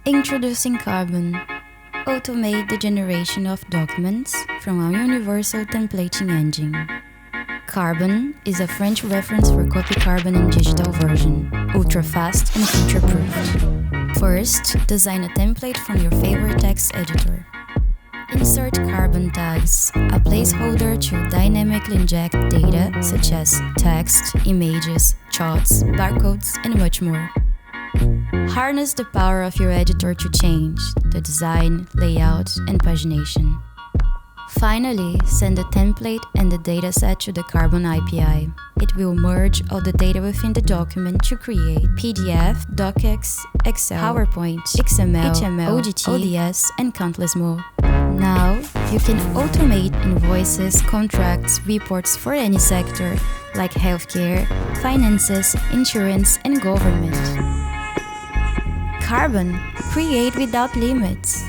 Introducing Carbone. Automate the generation of documents from our universal templating engine. Carbone is a French reference for copy Carbone in digital version, ultra-fast and future-proofed. First, design a template from your favorite text editor. Insert Carbone tags, a placeholder to dynamically inject data such as text, images, charts, barcodes, and much more. Harness the power of your editor to change the design, layout, and pagination. Finally, send the template and the dataset to the Carbone API. It will merge all the data within the document to create PDF, docx, Excel, PowerPoint, XML, HTML, ODT, ODS, and countless more. Now, you can automate invoices, contracts, reports for any sector, like healthcare, finances, insurance, and government. Carbone, create without limits.